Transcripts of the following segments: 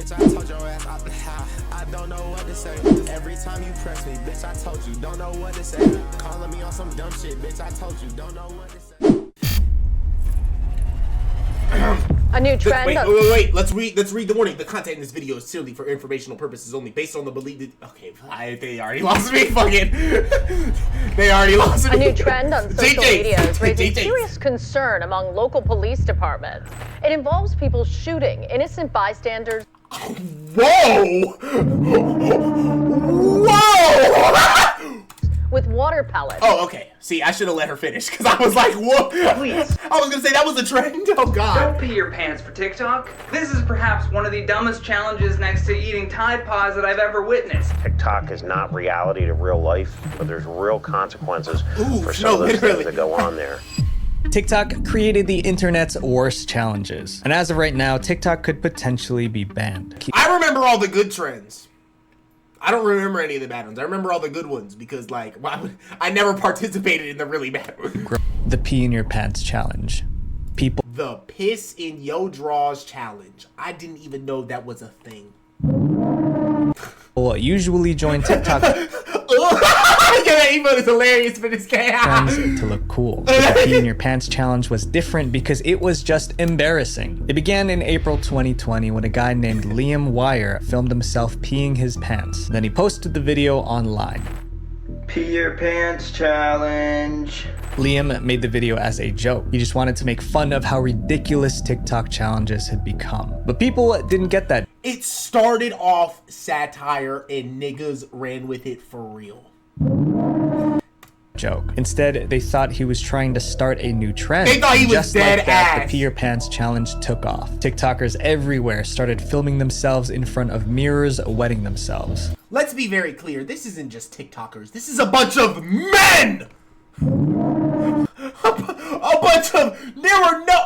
Bitch, I told your ass I don't know what to say. Every time you press me, bitch, I told you don't know what to say. Calling me on some dumb shit, bitch, I told you don't know what to say. A new trend. Wait. Let's read the warning. The content in this video is solely for informational purposes only, based on the belief. Okay, they already lost me. Fucking, they already lost me. A new trend on social media is raising serious concern among local police departments. It involves people shooting innocent bystanders. Whoa! With water pellets. Oh, okay. See, I should have let her finish because I was like, whoa. Please. I was gonna say that was a trend. Oh God. Don't pee your pants for TikTok. This is perhaps one of the dumbest challenges next to eating Tide Pods that I've ever witnessed. TikTok is not reality to real life, but there's real consequences for some of those things that go on there. TikTok created the internet's worst challenges, and as of right now, TikTok could potentially be banned. I remember all the good trends. I don't remember any of the bad ones. I remember all the good ones because, like, I never participated in the really bad ones. The pee in your pants challenge. The piss in yo drawers challenge. I didn't even know that was a thing. People usually join TikTok that emote is hilarious for this guy. to look cool. The pee in your pants challenge was different because it was just embarrassing. It began in April 2020 when a guy named Liam Wire filmed himself peeing his pants. Then he posted the video online. Pee your pants challenge. Liam made the video as a joke. He just wanted to make fun of how ridiculous TikTok challenges had become. But people didn't get that. It started off satire and niggas ran with it for real. Joke. Instead, they thought he was trying to start a new trend. They thought he was just dead like that, ass. The pee your pants challenge took off. TikTokers everywhere started filming themselves in front of mirrors, wetting themselves. Let's be very clear. This isn't just TikTokers. This is a bunch of men. A bunch of, there were no,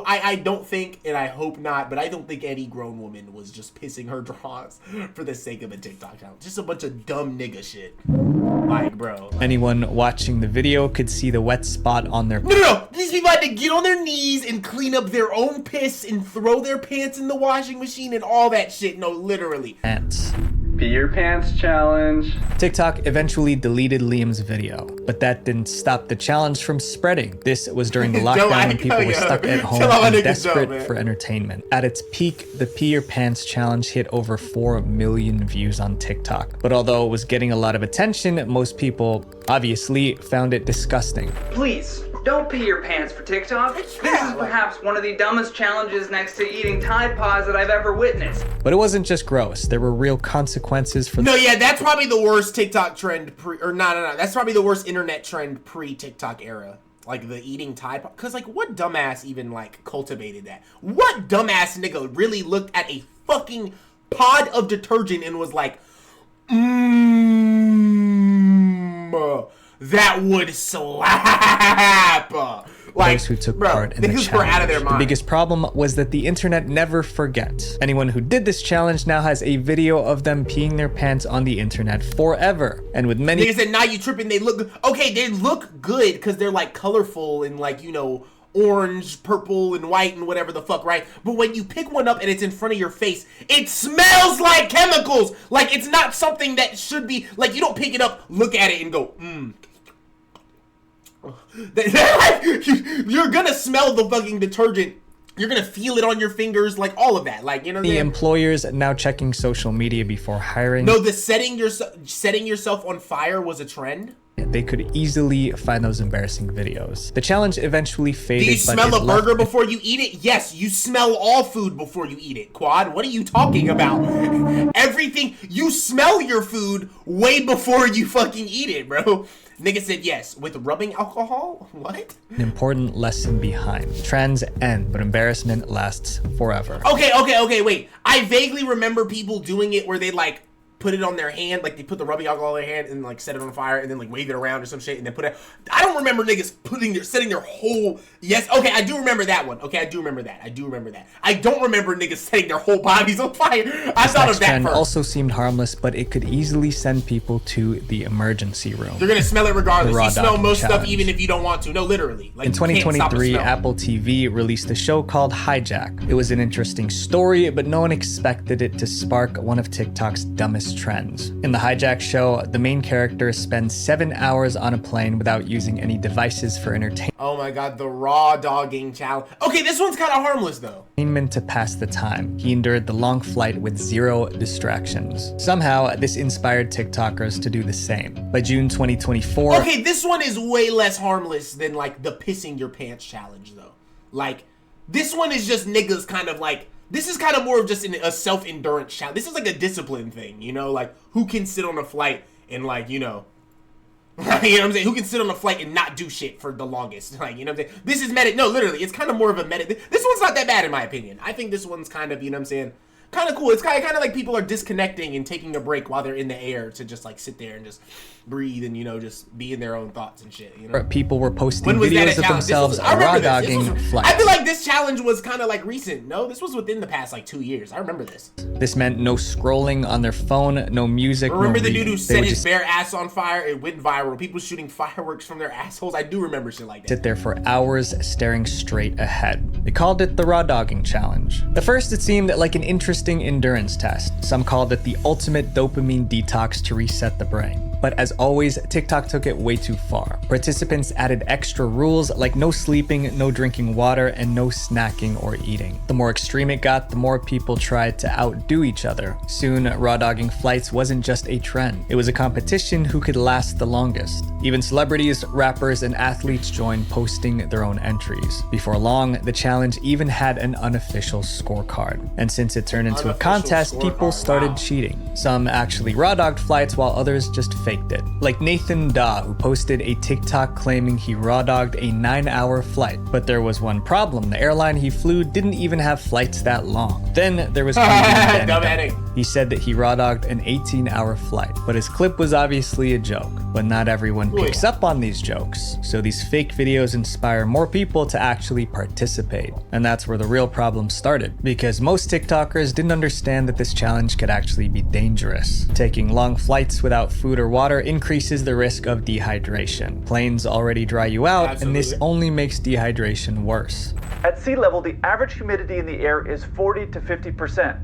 I don't think, and I hope not, but I don't think any grown woman was just pissing her drawers for the sake of a TikTok challenge. Just a bunch of dumb nigga shit. Like, bro. Like, anyone watching the video could see the wet spot on their No. These people had to get on their knees and clean up their own piss and throw their pants in the washing machine and all that shit. No, literally. pants. Pee your pants challenge. TikTok eventually deleted Liam's video, but that didn't stop the challenge from spreading. This was during the lockdown when people were stuck at home and desperate for entertainment. At its peak, the Pee Your Pants challenge hit over 4 million views on TikTok. But although it was getting a lot of attention, most people obviously found it disgusting. Please, don't pee your pants for TikTok. This is perhaps one of the dumbest challenges next to eating Tide Pods that I've ever witnessed. But it wasn't just gross. There were real consequences for No, yeah, that's probably the worst TikTok trend no. That's probably the worst internet trend pre-TikTok era. Like the eating Tide Pod. Cause like what dumbass even like cultivated that? What dumbass nigga really looked at a fucking pod of detergent and was like, that would slap. Like, those who took bro, part in the challenge. Were out of their mind. The biggest problem was that the internet never forgets. Anyone who did this challenge now has a video of them peeing their pants on the internet forever. And with many niggas said, nah, you tripping, they look good. Okay, they look good because they're like colorful and like, you know, orange, purple, and white and whatever the fuck, right? But when you pick one up and it's in front of your face, it smells like chemicals. Like, it's not something that should be, like, you don't pick it up, look at it, and go, You're gonna smell the fucking detergent. You're gonna feel it on your fingers, like all of that. Like, you know what I mean? The employers now checking social media before hiring. No, the setting yourself on fire was a trend. They could easily find those embarrassing videos. The challenge eventually faded. Do you smell a burger before you eat it? Yes, you smell all food before you eat it, Quad. What are you talking about? Everything, you smell your food way before you fucking eat it, bro. Nigga said yes. With rubbing alcohol? What? An important lesson behind. Trends end, but embarrassment lasts forever. Okay, wait. I vaguely remember people doing it where they like put it on their hand, like they put the rubbing alcohol on their hand and like set it on fire and then like wave it around or some shit and then put it. I don't remember niggas setting their whole. Yes, okay, I do remember that one. Okay, I do remember that. I don't remember niggas setting their whole bodies on fire. I thought of that first. Also seemed harmless, but it could easily send people to the emergency room. They're gonna smell it regardless. You smell most stuff even if you don't want to. No, literally. Like, in 2023, Apple TV released a show called Hijack. It was an interesting story, but no one expected it to spark one of TikTok's dumbest trends. In the Hijack show, the main character spends 7 hours on a plane without using any devices for entertainment. Oh my god, the raw dogging challenge. Okay, this one's kind of harmless though. To pass the time. He endured the long flight with 0 distractions. Somehow, this inspired TikTokers to do the same. By June 2024... Okay, this one is way less harmless than like the pissing your pants challenge though. Like, this one is just niggas kind of like... This is kind of more of just a self-endurance challenge. This is like a discipline thing, you know? Like, who can sit on a flight and like, you know... you know what I'm saying? Who can sit on a flight and not do shit for the longest? Like, you know what I'm saying? This is no, literally, it's kind of more of a this one's not that bad in my opinion. I think this one's kind of, you know what I'm saying, kind of cool. It's kind of like people are disconnecting and taking a break while they're in the air to just like sit there and just breathe and, you know, just be in their own thoughts and shit, you know? People were posting videos of themselves raw dogging flights. I feel like this challenge was kind of like recent. No, this was within the past like 2 years. I remember this. This meant no scrolling on their phone, no music, remember no the dude who set his bare ass on fire? It went viral. People shooting fireworks from their assholes. I do remember shit like that. Sit there for hours staring straight ahead. They called it the raw dogging challenge. At first, it seemed like an interesting endurance test. Some called it the ultimate dopamine detox to reset the brain. But as always, TikTok took it way too far. Participants added extra rules like no sleeping, no drinking water, and no snacking or eating. The more extreme it got, the more people tried to outdo each other. Soon, raw dogging flights wasn't just a trend. It was a competition who could last the longest. Even celebrities, rappers, and athletes joined, posting their own entries. Before long, the challenge even had an unofficial scorecard. And since it turned into a contest, people started cheating. Some actually raw dogged flights while others just faked it. Like Nathan Daw, who posted a TikTok claiming he raw dogged a 9-hour flight. But there was one problem. The airline he flew didn't even have flights that long. Then there was he said that he raw dogged an 18-hour flight, but his clip was obviously a joke. But not everyone picks up on these jokes, so these fake videos inspire more people to actually participate. And that's where the real problem started, because most TikTokers didn't understand that this challenge could actually be dangerous. Taking long flights without food or water increases the risk of dehydration. Planes already dry you out, and this only makes dehydration worse. At sea level, the average humidity in the air is 40 to 50%,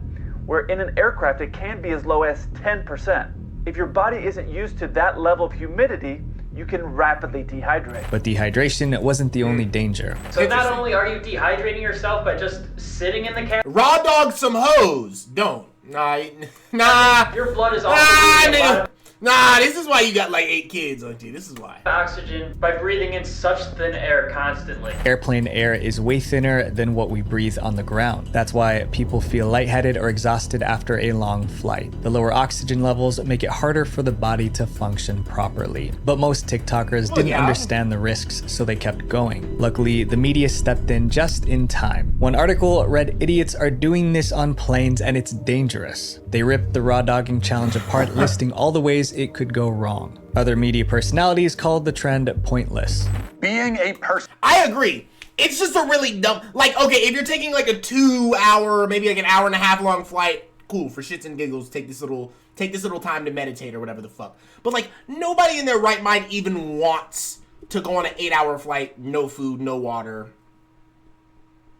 where in an aircraft it can be as low as 10%. If your body isn't used to that level of humidity, you can rapidly dehydrate. But dehydration wasn't the only danger. So not only are you dehydrating yourself by just sitting in the car, raw dog some hoes. Don't. Nah. Your blood is also Nah, this is why you got like 8 kids, auntie. This is why. Oxygen by breathing in such thin air constantly. Airplane air is way thinner than what we breathe on the ground. That's why people feel lightheaded or exhausted after a long flight. The lower oxygen levels make it harder for the body to function properly. But most TikTokers didn't understand the risks, so they kept going. Luckily, the media stepped in just in time. One article read, "Idiots are doing this on planes and it's dangerous." They ripped the raw dogging challenge apart, listing all the ways it could go wrong. Other media personalities called the trend pointless. Being a person. I agree. It's just a really dumb, like, okay, if you're taking like a 2-hour, maybe like an hour and a half long flight, cool, for shits and giggles, take this little time to meditate or whatever the fuck. But like, nobody in their right mind even wants to go on an 8-hour flight, no food, no water,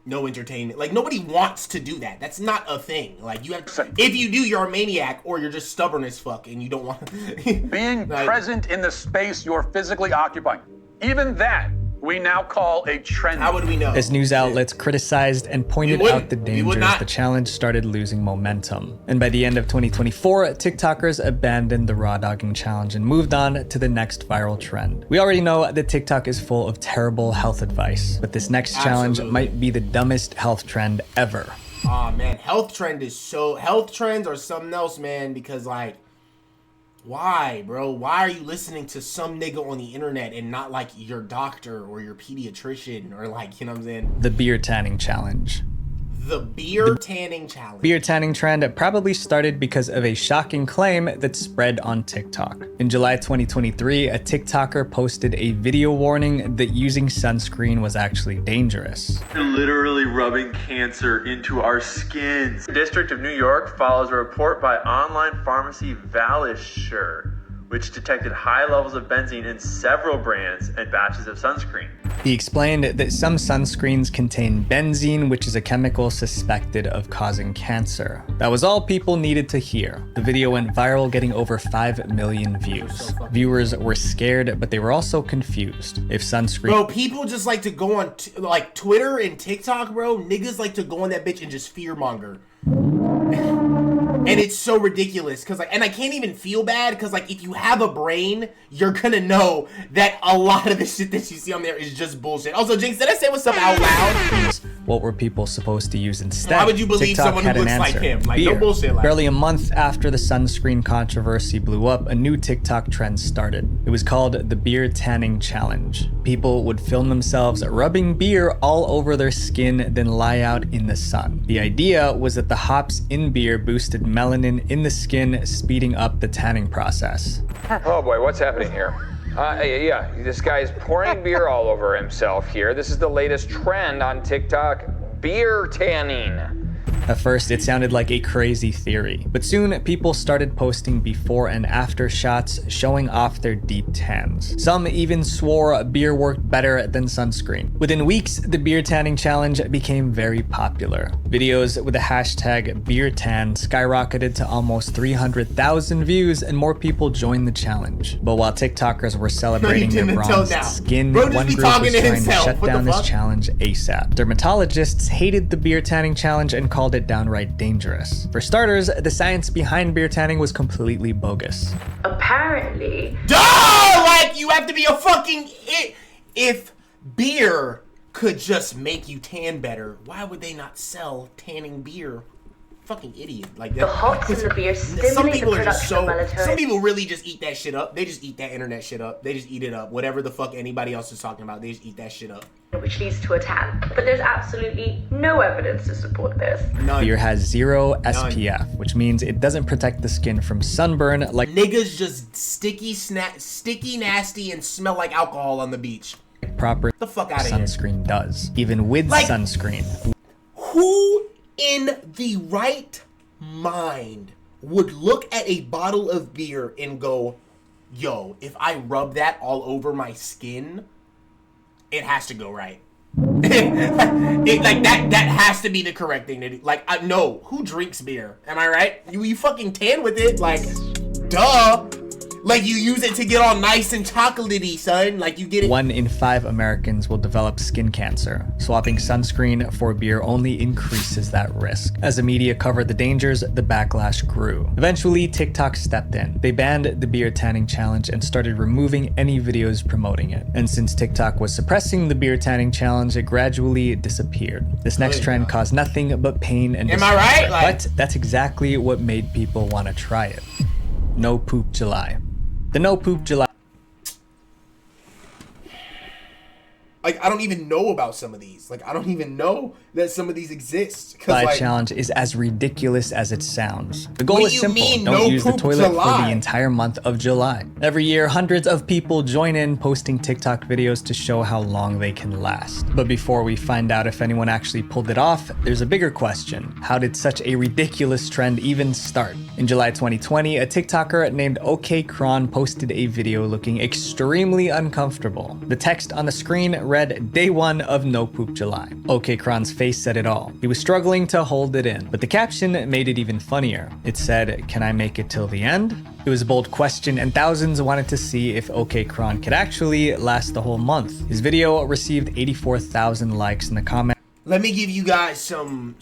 no entertainment. Like, nobody wants to do that. That's not a thing. Like, you have to, if you do, you're a maniac or you're just stubborn as fuck and you don't want to. Being present in the space you're physically occupying. Even that we now call a trend. How would we know? As news outlets criticized and pointed out the dangers, the challenge started losing momentum. And by the end of 2024, TikTokers abandoned the raw dogging challenge and moved on to the next viral trend. We already know that TikTok is full of terrible health advice, but this next challenge might be the dumbest health trend ever. Aw, man, health trends are something else, man, because like, why, bro? Why are you listening to some nigga on the internet and not like your doctor or your pediatrician or like, you know what I'm saying? The beer tanning challenge. The beer tanning challenge. Beer tanning trend probably started because of a shocking claim that spread on TikTok. In July 2023, a TikToker posted a video warning that using sunscreen was actually dangerous. They're literally rubbing cancer into our skins. The District of New York follows a report by online pharmacy Valisure, which detected high levels of benzene in several brands and batches of sunscreen. He explained that some sunscreens contain benzene, which is a chemical suspected of causing cancer. That was all people needed to hear. The video went viral, getting over 5 million views. Viewers were scared, but they were also confused. If sunscreen... Bro, people just like to go on like Twitter and TikTok, bro. Niggas like to go on that bitch and just fearmonger. And it's so ridiculous because like, and I can't even feel bad because like if you have a brain, you're gonna know that a lot of the shit that you see on there is just bullshit. Also, Jinx, did I say what's up out loud? What were people supposed to use instead? Why would you believe TikTok someone who had an looks like answer. him? Like, Beer. no bullshit like Barely a month after the sunscreen controversy blew up, a new TikTok trend started. It was called the Beer Tanning Challenge. People would film themselves rubbing beer all over their skin, then lie out in the sun. The idea was that the hops in beer boosted melanin in the skin, speeding up the tanning process. Oh boy, what's happening here? Yeah, this guy's pouring beer all over himself here. This is the latest trend on TikTok, beer tanning. At first, it sounded like a crazy theory, but soon people started posting before and after shots showing off their deep tans. Some even swore beer worked better than sunscreen. Within weeks, the beer tanning challenge became very popular. Videos with the hashtag BeerTan skyrocketed to almost 300,000 views, and more people joined the challenge. But while TikTokers were celebrating their bronzed skin, one group was trying to shut down this challenge ASAP. Dermatologists hated the beer tanning challenge and called it downright dangerous. For starters, the science behind beer tanning was completely bogus. Apparently, like you have to be a fucking if beer could just make you tan better, why would they not sell tanning beer? Fucking idiot. Like the hops in the beer stimulate some people the are just production so of melatonin. some people really just eat that shit up. They just eat that internet shit up. They just eat it up. Whatever the fuck anybody else is talking about, they just eat that shit up. Which leads to a tan. But there's absolutely no evidence to support this. None. Beer has zero SPF, which means it doesn't protect the skin from sunburn like niggas just sticky, nasty, and smell like alcohol on the beach. Proper the fuck out of sunscreen does, even with like, sunscreen. Who in the right mind would look at a bottle of beer and go, yo, if I rub that all over my skin, it has to go right. Like that has to be the correct thing to do. Like, no, who drinks beer? Am I right? You fucking tan with it, like, duh. Like, you use it to get all nice and chocolatey, son. Like, you get it. 1 in 5 Americans will develop skin cancer. Swapping sunscreen for beer only increases that risk. As the media covered the dangers, the backlash grew. Eventually, TikTok stepped in. They banned the beer tanning challenge and started removing any videos promoting it. And since TikTok was suppressing the beer tanning challenge, it gradually disappeared. This next trend caused nothing but pain and discomfort. Am I right? But that's exactly what made people want to try it. No Poop July. The No Poop July. Like, I don't even know about some of these. Like, I don't even know that some of these exist. July like, challenge is as ridiculous as it sounds. The goal is simple. Don't no use the poop toilet July? for the entire month of July. Every year, hundreds of people join in posting TikTok videos to show how long they can last. But before we find out if anyone actually pulled it off, there's a bigger question. How did such a ridiculous trend even start? In July 2020, a TikToker named OK Kron posted a video looking extremely uncomfortable. The text on the screen read, "Day 1 of No Poop July." OK Kron's face said it all. He was struggling to hold it in, but the caption made it even funnier. It said, "Can I make it till the end?" It was a bold question, and thousands wanted to see if OK Kron could actually last the whole month. His video received 84,000 likes in the comments. Let me give you guys some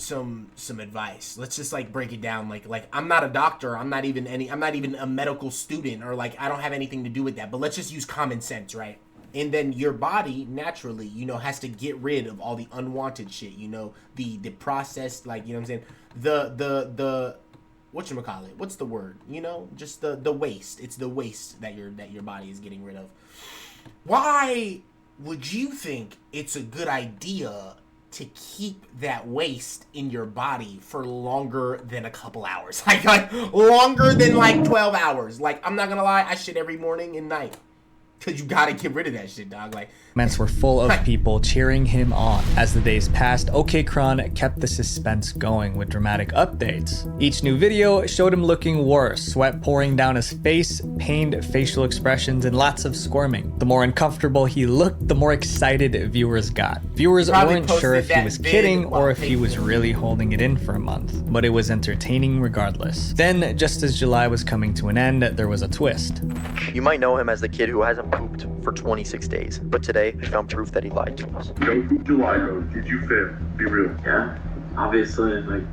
advice. Let's just like break it down. Like I'm not a doctor. I'm not even a medical student, or like I don't have anything to do with that. But let's just use common sense, right? And then your body naturally, you know, has to get rid of all the unwanted shit, you know, the processed, like, you know what I'm saying? The whatchamacallit? What's the word? You know, just the waste. It's the waste that your body is getting rid of. Why would you think it's a good idea to keep that waste in your body for longer than a couple hours. Like longer than like 12 hours. Like, I'm not gonna lie, I shit every morning and night. Cause you gotta get rid of that shit, dog. Like, comments were full of people cheering him on. As the days passed, OK Kron kept the suspense going with dramatic updates. Each new video showed him looking worse, sweat pouring down his face, pained facial expressions, and lots of squirming. The more uncomfortable he looked, the more excited viewers got. Viewers weren't sure if he was kidding or if he was really holding it in for a month, but it was entertaining regardless. Then, just as July was coming to an end, there was a twist. You might know him as the kid who hasn't pooped for 26 days, but today we found proof that he lied to us. No poop July, though. Did you fail? Be real. Yeah, obviously, like,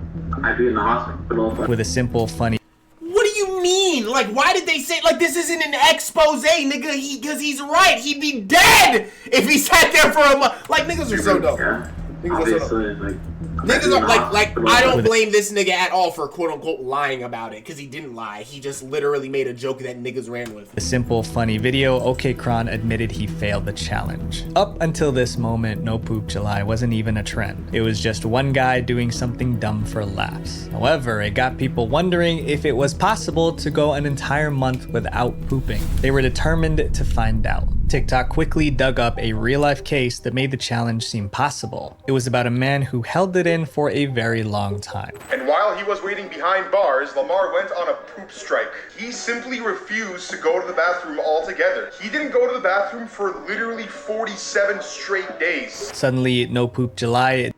I'd be in the hospital. With a simple, funny... What do you mean? Like, why did they say, like, this isn't an expose, nigga? Because he's right. He'd be dead if he sat there for a month. Like, niggas are so dumb. Yeah, niggas obviously, are so dumb. like... Niggas are like I don't blame this nigga at all for quote unquote lying about it, because he didn't lie. He just literally made a joke that niggas ran with. A simple, funny video, OK Kron admitted he failed the challenge. Up until this moment, No Poop July wasn't even a trend. It was just one guy doing something dumb for laughs. However, it got people wondering if it was possible to go an entire month without pooping. They were determined to find out. TikTok quickly dug up a real-life case that made the challenge seem possible. It was about a man who held it in for a very long time. And while he was waiting behind bars, Lamar went on a poop strike. He simply refused to go to the bathroom altogether. He didn't go to the bathroom for literally 47 straight days. Suddenly, No Poop July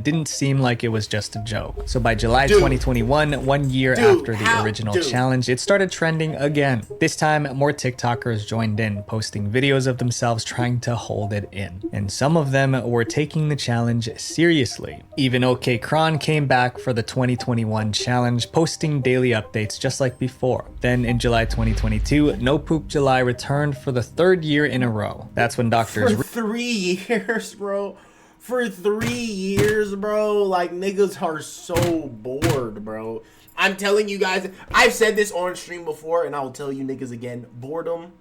didn't seem like it was just a joke. So by July 2021, 1 year after the original challenge, it started trending again. This time, more TikTokers joined in, posting videos of themselves trying to hold it in. And some of them were taking the challenge seriously. Even OK Kron came back for the 2021 challenge, posting daily updates just like before. Then in July 2022, No Poop July returned for the third year in a row. That's when doctors... For 3 years, bro. For 3 years, bro, like, niggas are so bored, bro. I'm telling you guys, I've said this on stream before, and I will tell you niggas again, boredom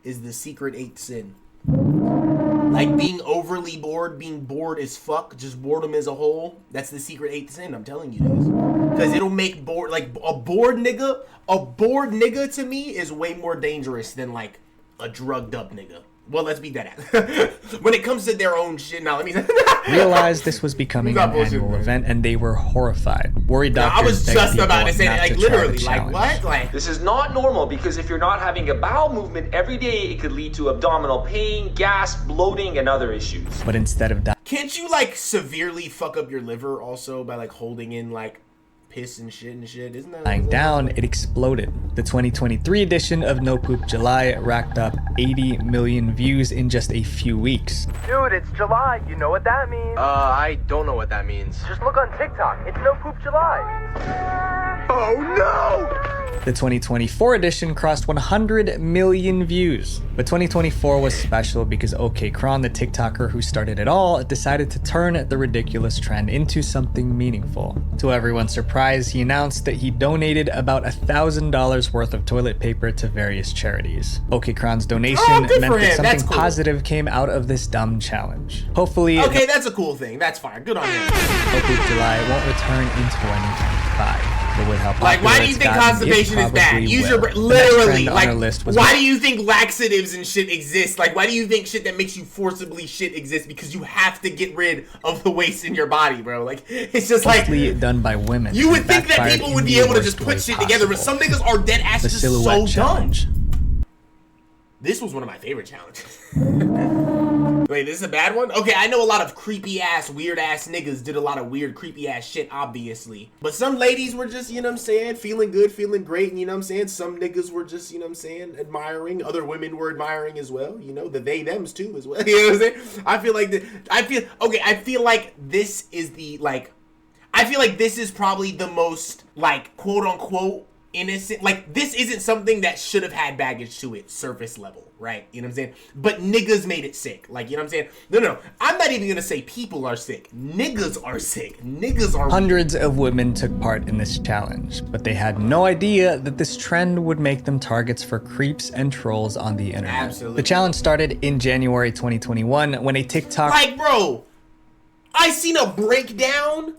is the secret 8th sin. Like, being overly bored, being bored as fuck, just boredom as a whole, that's the secret 8th sin, I'm telling you this. Because it'll make bored, like, a bored nigga to me is way more dangerous than, like, a drugged up nigga. Well, let's beat that out. When it comes to their own shit, now let me realized this was becoming an annual event, and they were horrified. Worried doctors I was just about to say that, like, literally, like, what? Like, this is not normal, because if you're not having a bowel movement every day, it could lead to abdominal pain, gas, bloating, and other issues. But instead of that, can't you, like, severely fuck up your liver also by, like, holding in, like, piss and shit, isn't that lying down? It exploded. The 2023 edition of No Poop July racked up 80 million views in just a few weeks. Dude, it's July. You know what that means? I don't know what that means. Just look on TikTok. It's No Poop July. Oh no! The 2024 edition crossed 100 million views. But 2024 was special because OK Kron, the TikToker who started it all, decided to turn the ridiculous trend into something meaningful. To everyone's surprise, he announced that he donated about $1,000 worth of toilet paper to various charities. OK Kron's donation meant that something positive came out of this dumb challenge. Hopefully... Okay, that's a cool thing. That's fine. Good on him. No Poop July won't return in 2025. But with how like, why do you think constipation is bad? Use your literally, like, why do you think laxatives and shit exist? Like, why do you think shit that makes you forcibly shit exists? Because you have to get rid of the waste in your body, bro. Like, it's just like done by women. You would think that people would be able to just put shit together, but some niggas are dead ass just so challenge. dumb. This was one of my favorite challenges. Wait, this is a bad one? Okay, I know a lot of creepy ass, weird ass niggas did a lot of weird, creepy ass shit, obviously. But some ladies were just, you know what I'm saying, feeling good, feeling great, and you know what I'm saying? Some niggas were just, you know what I'm saying, admiring. Other women were admiring as well, you know, the they-thems too as well. You know what I'm saying? I feel like this is the, like, I feel like this is probably the most, like, quote-unquote, innocent, like, this isn't something that should have had baggage to it, surface level, right? You know what I'm saying? But niggas made it sick, like, you know what I'm saying? No, I'm not even gonna say people are sick. Niggas are sick. Niggas are... Hundreds of women took part in this challenge, but they had no idea that this trend would make them targets for creeps and trolls on the internet. Absolutely. The challenge started in January 2021 when a TikTok... Like, bro, I seen a breakdown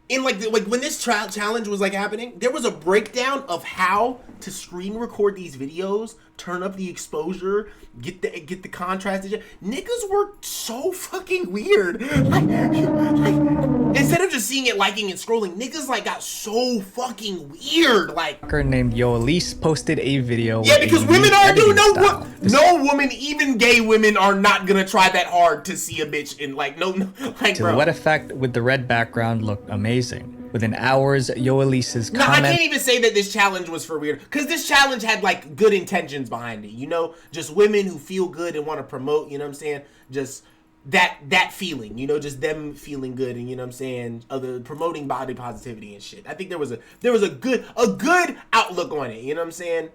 in like when this challenge was like happening. There was a breakdown of how to screen record these videos, turn up the exposure, get the contrast. Niggas worked so fucking weird. Like instead of just seeing it, liking and scrolling, niggas like got so fucking weird. Like named Yoelise posted a video. Yeah, because women are doing no woman, even gay women, are not gonna try that hard to see a bitch in like like Silhouette effect with the red background looked amazing. Within hours, Yoelise's No, comment. I can't even say that this challenge was for weird, because this challenge had like good intentions behind it, you know, just women who feel good and want to promote, you know what I'm saying, just that feeling, you know, just them feeling good, and you know what I'm saying, other promoting body positivity and shit. I think there was a good outlook on it, you know what I'm saying.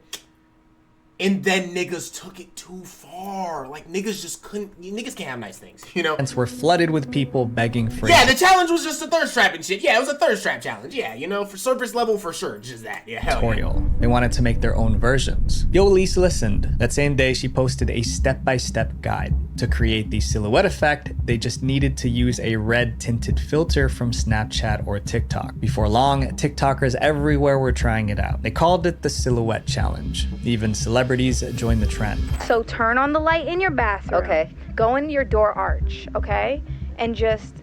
And then niggas took it too far. Like niggas just couldn't. Niggas can't have nice things, you know. Were flooded with people begging for. Yeah, the challenge was just a thirst trap and shit. Yeah, it was a thirst trap challenge. Yeah, you know, for surface level for sure, just that. Yeah, hell tutorial. They wanted to make their own versions. Yoelise listened. That same day, she posted a step-by-step guide to create the silhouette effect. They just needed to use a red tinted filter from Snapchat or TikTok. Before long, TikTokers everywhere were trying it out. They called it the silhouette challenge. Even celebrities joined the trend. So turn on the light in your bathroom. Okay. Go in your door arch, okay? And just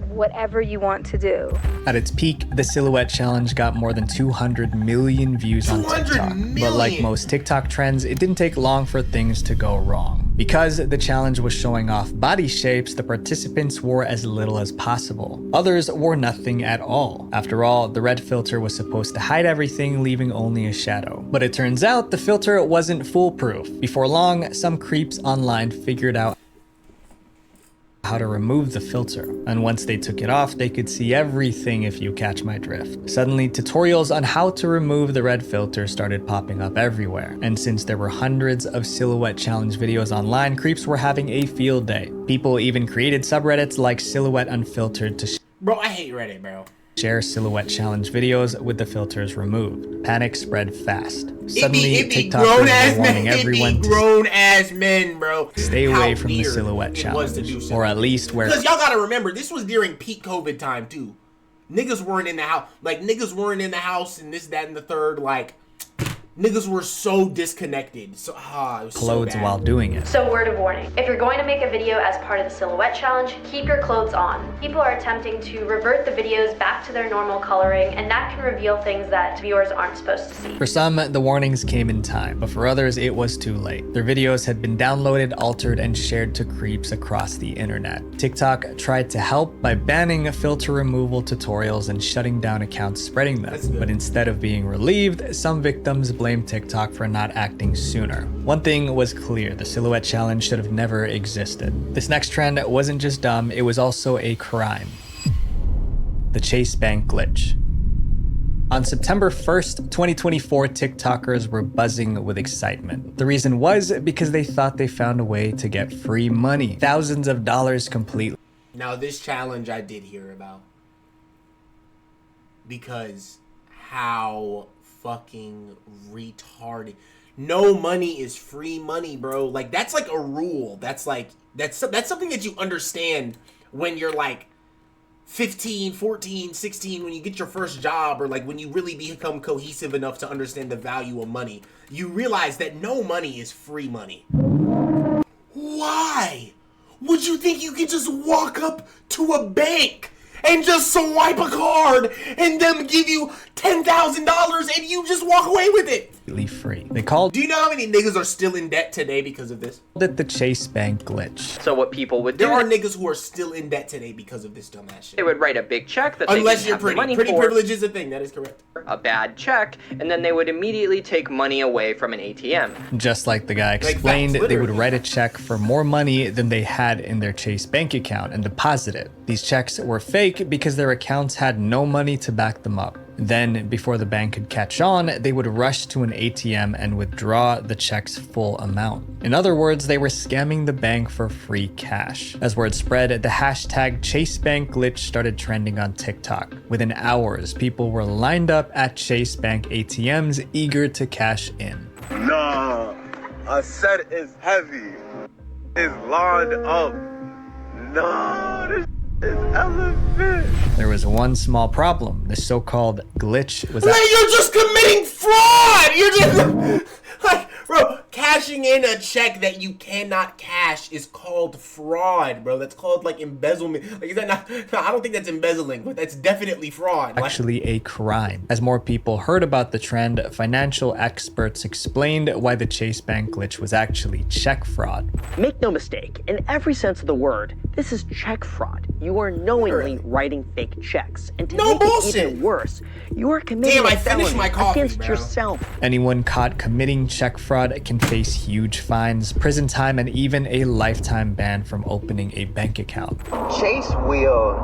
whatever you want to do. At its peak, the silhouette challenge got more than 200 million views on TikTok. But like most TikTok trends, it didn't take long for things to go wrong. Because the challenge was showing off body shapes, the participants wore as little as possible. Others wore nothing at all. After all, the red filter was supposed to hide everything, leaving only a shadow. But it turns out the filter wasn't foolproof. Before long, some creeps online figured out how to remove the filter, and once they took it off, they could see everything, if you catch my drift. Suddenly, tutorials on how to remove the red filter started popping up everywhere, and since there were hundreds of silhouette challenge videos online, creeps were having a field day. People even created subreddits like Silhouette Unfiltered to bro, I hate Reddit, bro. Share silhouette challenge videos with the filters removed. Panic spread fast. Suddenly, TikTokers were warning everyone to grown ass men, bro. Stay away from the silhouette challenge, or at least wear. Because y'all gotta remember, this was during peak COVID time too. Niggas weren't in the house, and this, that, and the third. Like, niggas were so disconnected. So, it was clothes so bad. While doing it. So word of warning, if you're going to make a video as part of the silhouette challenge, keep your clothes on. People are attempting to revert the videos back to their normal coloring, and that can reveal things that viewers aren't supposed to see. For some, the warnings came in time, but for others, it was too late. Their videos had been downloaded, altered, and shared to creeps across the internet. TikTok tried to help by banning filter removal tutorials and shutting down accounts spreading them. But instead of being relieved, some victims blamed TikTok for not acting sooner. One thing was clear, the silhouette challenge should have never existed. This next trend wasn't just dumb, it was also a crime. The Chase Bank glitch. On September 1st, 2024, TikTokers were buzzing with excitement. The reason was because they thought they found a way to get free money. Thousands of dollars completely. Now this challenge I did hear about. Because how fucking retarded. No money is free money, bro. Like, that's like a rule. That's something that you understand when you're like 15, 14, 16, when you get your first job, or like when you really become cohesive enough to understand the value of money. You realize that no money is free money. Why would you think you could just walk up to a bank and just swipe a card and them give you $10,000 and you just walk away with it? Free. They called. Do you know how many niggas are still in debt today because of this? It the Chase Bank glitch. So what people would do? There are niggas who are still in debt today because of this dumbass shit. They would write a big check that unless they you're have pretty. The money Pretty for, privilege is a thing. That is correct. A bad check, and then they would immediately take money away from an ATM. Just like the guy explained, they would write a check for more money than they had in their Chase Bank account and deposit it. These checks were fake because their accounts had no money to back them up. Then, before the bank could catch on, they would rush to an ATM and withdraw the check's full amount. In other words, they were scamming the bank for free cash. As word spread, the hashtag Chase Bank glitch started trending on TikTok. Within hours, people were lined up at Chase Bank ATMs eager to cash in. Nah, I said it's heavy. It's lined up. Nah, this There was one small problem. The so-called glitch was you're just committing fraud! You're just like, bro, cashing in a check that you cannot cash is called fraud, bro. That's called like embezzlement. Like, is that not? No, I don't think that's embezzling, but that's definitely fraud. Actually a crime. As more people heard about the trend, financial experts explained why the Chase Bank glitch was actually check fraud. Make no mistake, in every sense of the word, this is check fraud. You are knowingly writing fake checks. And to make it even worse, you are committing a felony against yourself. Anyone caught committing check fraud can face huge fines, prison time, and even a lifetime ban from opening a bank account. Chase will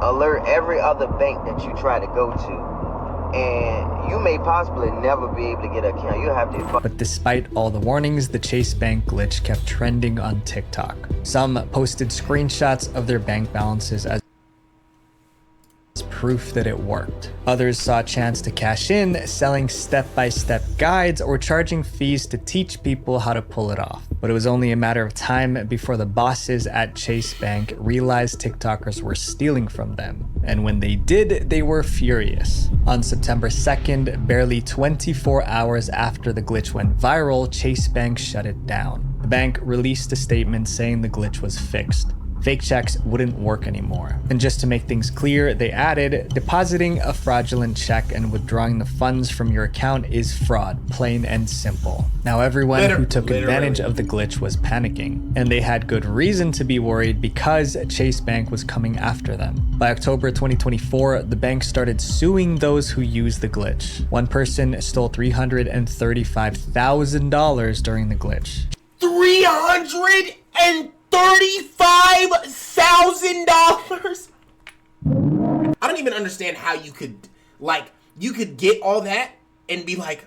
alert every other bank that you try to go to, and you may possibly never be able to get an account. You'll have to. But despite all the warnings, the Chase Bank glitch kept trending on TikTok. Some posted screenshots of their bank balances as proof that it worked. Others saw a chance to cash in, selling step-by-step guides or charging fees to teach people how to pull it off. But it was only a matter of time before the bosses at Chase Bank realized TikTokers were stealing from them. And when they did, they were furious. On September 2nd, barely 24 hours after the glitch went viral, Chase Bank shut it down. The bank released a statement saying the glitch was fixed. Fake checks wouldn't work anymore. And just to make things clear, they added, depositing a fraudulent check and withdrawing the funds from your account is fraud, plain and simple. Now everyone who took advantage of the glitch was panicking, and they had good reason to be worried because Chase Bank was coming after them. By October 2024, the bank started suing those who used the glitch. One person stole $335,000 during the glitch. $335,000. I don't even understand how you could get all that and be like,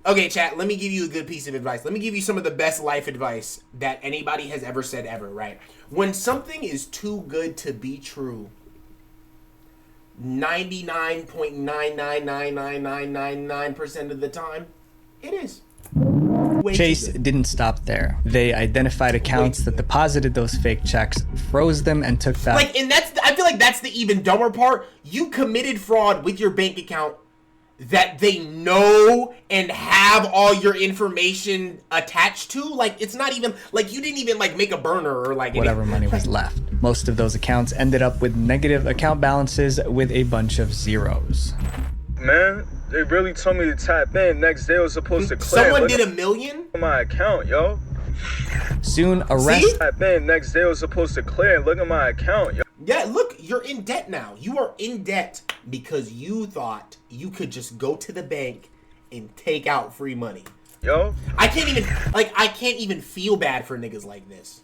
okay, chat, let me give you a good piece of advice. Let me give you some of the best life advice that anybody has ever said ever, right? When something is too good to be true, 99.9999999% of the time, it is. Chase didn't stop there. They identified accounts that deposited those fake checks, froze them, and took back. Like, and I feel like that's the even dumber part. You committed fraud with your bank account that they know and have all your information attached to. Like, it's not even like you didn't even like make a burner or like whatever money was left. Most of those accounts ended up with negative account balances with a bunch of zeros. Man, they really told me to tap in. Next day I was supposed to clear. Someone did $1 million on my account, yo. Soon arrest. Tap in. Next day I was supposed to clear. Look at my account, yo. Yeah, look, you're in debt now. You are in debt because you thought you could just go to the bank and take out free money. Yo, I can't even feel bad for niggas like this.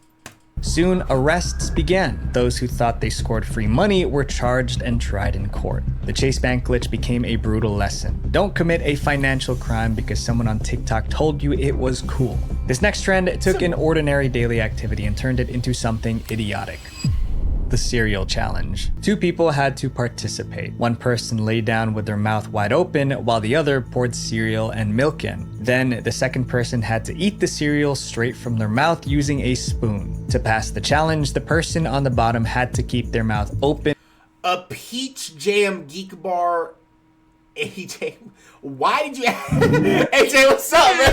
Soon, arrests began. Those who thought they scored free money were charged and tried in court. The Chase Bank glitch became a brutal lesson. Don't commit a financial crime because someone on TikTok told you it was cool. This next trend took an ordinary daily activity and turned it into something idiotic. The cereal challenge. Two people had to participate. One person lay down with their mouth wide open while the other poured cereal and milk in. Then the second person had to eat the cereal straight from their mouth using a spoon. To pass the challenge, the person on the bottom had to keep their mouth open. A Peach Jam Geek Bar. AJ, why did you AJ, what's up, man?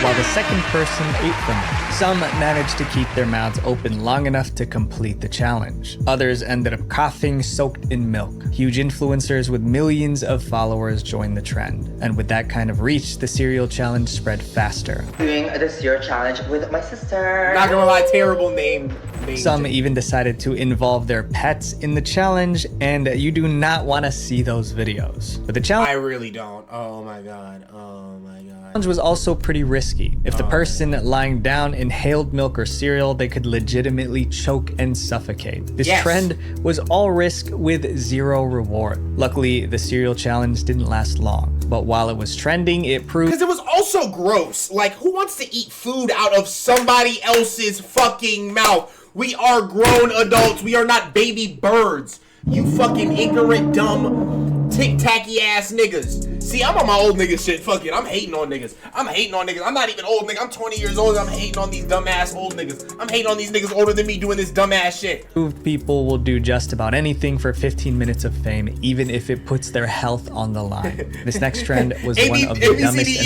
While the second person ate from it. Some managed to keep their mouths open long enough to complete the challenge. Others ended up coughing soaked in milk. Huge influencers with millions of followers joined the trend. And with that kind of reach, the cereal challenge spread faster. Doing the cereal challenge with my sister. Not gonna lie, terrible name. Some even decided to involve their pets in the challenge, and you do not want to see those videos. But the challenge— I really don't. Oh my god. Oh my god. Challenge was also pretty risky. If the person lying down inhaled milk or cereal, they could legitimately choke and suffocate. This trend was all risk with zero reward. Luckily, the cereal challenge didn't last long. But while it was trending, it proved— because it was also gross. Like, who wants to eat food out of somebody else's fucking mouth? We are grown adults. We are not baby birds. You fucking ignorant, dumb, tic-tacky ass niggas. See, I'm on my old nigga shit. Fuck it. I'm hating on niggas. I'm not even old, nigga. I'm 20 years old. I'm hating on these dumbass old niggas. I'm hating on these niggas older than me doing this dumbass shit. People will do just about anything for 15 minutes of fame, even if it puts their health on the line. This next trend was one of the dumbest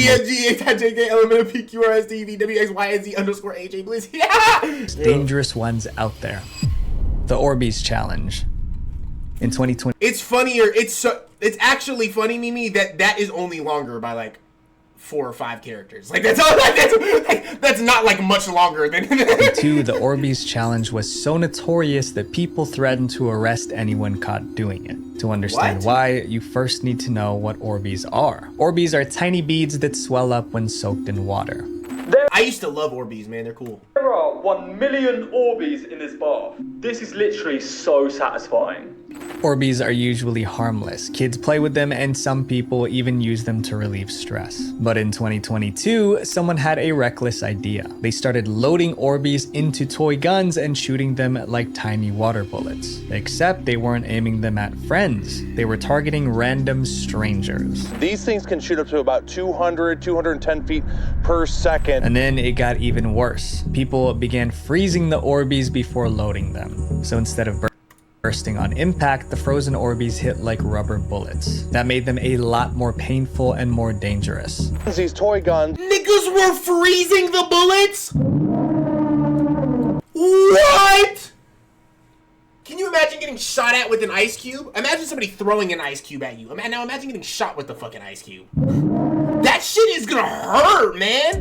and most dangerous ones out there. The Orbeez Challenge. In 2020. It's funnier. It's actually funny, Mimi, that is only longer by like 4 or 5 characters. Like that's all. That's not like much longer than. The Orbeez Challenge was so notorious that people threatened to arrest anyone caught doing it. To understand why, you first need to know what Orbeez are. Orbeez are tiny beads that swell up when soaked in water. I used to love Orbeez, man. They're cool. There are 1 million Orbeez in this bath. This is literally so satisfying. Orbeez are usually harmless. Kids play with them and some people even use them to relieve stress. But in 2022, someone had a reckless idea. They started loading Orbeez into toy guns and shooting them like tiny water bullets. Except they weren't aiming them at friends. They were targeting random strangers. These things can shoot up to about 200, 210 feet per second. And then it got even worse. People began freezing the Orbeez before loading them. So instead of bursting on impact, the frozen Orbeez hit like rubber bullets. That made them a lot more painful and more dangerous. These toy guns. Niggas were freezing the bullets? What? Can you imagine getting shot at with an ice cube? Imagine somebody throwing an ice cube at you. Now imagine getting shot with the fucking ice cube. That shit is gonna hurt, man.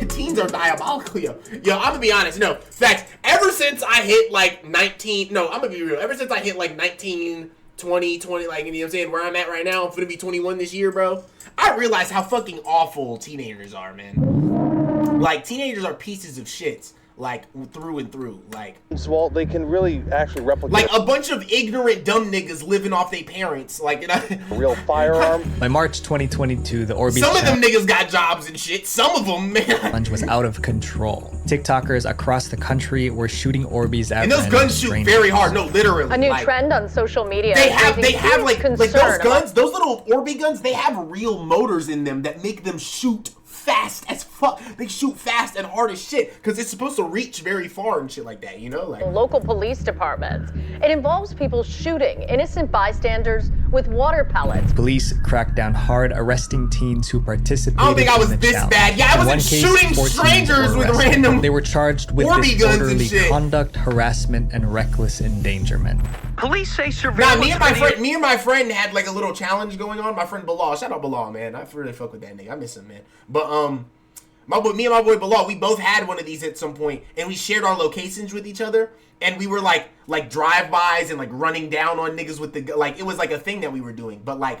Teens are diabolical, yo. Yo, I'm gonna be honest, no, facts. Ever since I hit like 19, no, I'm gonna be real. Ever since I hit like 19, 20, like, you know what I'm saying, where I'm at right now, I'm gonna be 21 this year, bro. I realized how fucking awful teenagers are, man. Like, teenagers are pieces of shit. Like, through and through, like. Well, they can really actually replicate. Like, a bunch of ignorant, dumb niggas living off their parents, like, you know. A real firearm. By March 2022, the Orbeez Some of them niggas got jobs and shit. Some of them, man. Challenge was out of control. TikTokers across the country were shooting Orbeez at and those guns shoot very hard, no, literally. A new trend on social media. They have like those guns, those little Orbeez guns, they have real motors in them that make them shoot fast as fuck. They shoot fast and hard as shit because it's supposed to reach very far and shit like that, you know? Like local police departments. It involves people shooting innocent bystanders with water pellets. Police cracked down hard, arresting teens who participated. I don't think I was this bad. Yeah, I wasn't shooting strangers with random. They were charged with disorderly conduct, harassment, and reckless endangerment. Police say surveillance. Nah, me and my friend had like a little challenge going on. My friend Bilal, shout out Bilal, man. I really fuck with that nigga. I miss him, man. But me and my boy Bilal, we both had one of these at some point, and we shared our locations with each other, and we were like drive-bys and like running down on niggas with the like. It was like a thing that we were doing, but like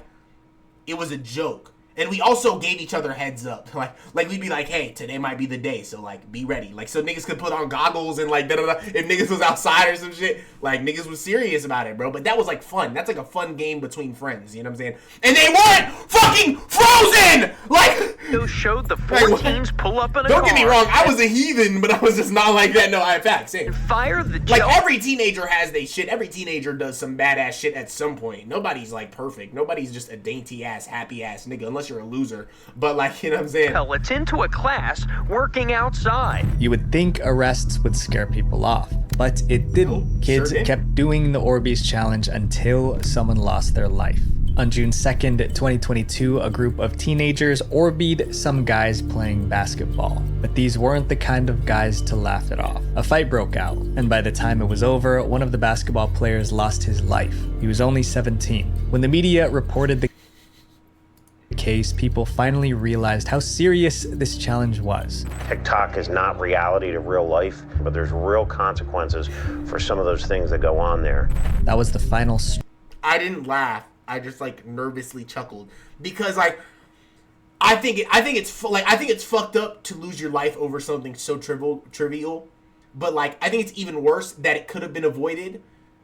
it was a joke. And we also gave each other heads up. Like we'd be like, hey, today might be the day, so like be ready. Like so niggas could put on goggles and like da-da-da. If niggas was outside or some shit, like niggas was serious about it, bro. But that was like fun. That's like a fun game between friends, you know what I'm saying? And they weren't fucking frozen! Like those showed the 14s pull up in a car. Don't get me wrong, I was a heathen, but I was just not like that. No, I facts. Fire the like every teenager has they shit. Every teenager does some badass shit at some point. Nobody's like perfect. Nobody's just a dainty ass, happy ass nigga, unless you're a loser. But like, you know what I'm saying? Pellets into a class working outside. You would think arrests would scare people off, but it didn't. Kids kept doing the Orbeez Challenge until someone lost their life. On June 2nd, 2022, a group of teenagers Orbeezed some guys playing basketball. But these weren't the kind of guys to laugh it off. A fight broke out, and by the time it was over, one of the basketball players lost his life. He was only 17. When the media reported the case, people finally realized how serious this challenge was. TikTok is not reality to real life, but there's real consequences for some of those things that go on there. That was the final. I didn't laugh. I just like nervously chuckled because like I think it's fucked up to lose your life over something so trivial, but like I think it's even worse that it could have been avoided.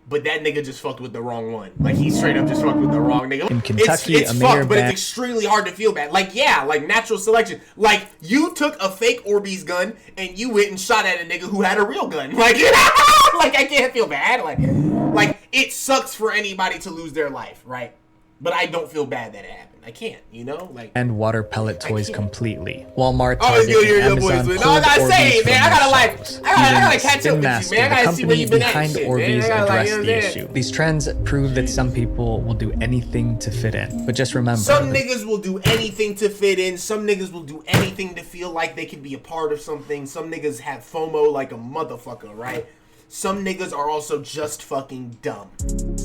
But that nigga just fucked with the wrong one. Like, he straight up just fucked with the wrong nigga. In Kentucky, it's fucked, but it's extremely hard to feel bad. Like, yeah, like natural selection. Like, you took a fake Orbeez gun and you went and shot at a nigga who had a real gun. Like, like I can't feel bad. Like it sucks for anybody to lose their life, right? But I don't feel bad that it happened. I can't, you know? Like, and water pellet toys completely. Walmart, oh, Target, and Amazon no, I gotta say it, man. I gotta catch up with you, man. I gotta see where you've been at. The company behind Orbeez addressed the issue. These trends prove that some people will do anything to fit in. But just remember, some niggas will do anything to fit in. Some niggas will do anything to feel like they can be a part of something. Some niggas have FOMO like a motherfucker, right? Some niggas are also just fucking dumb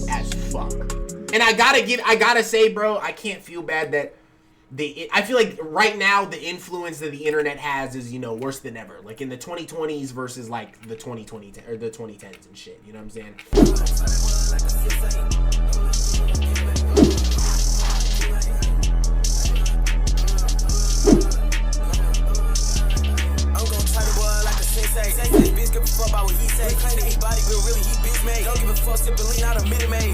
as fuck. And I gotta say, bro, I can't feel bad that I feel like right now the influence that the internet has is, you know, worse than ever. Like in the 2020s versus like the 2020 or the 2010s and shit. You know what I'm saying? Bitch give a fuck about what he say. Claim that he body, but really he bitch made. Don't give a fuck, simply not a minute made.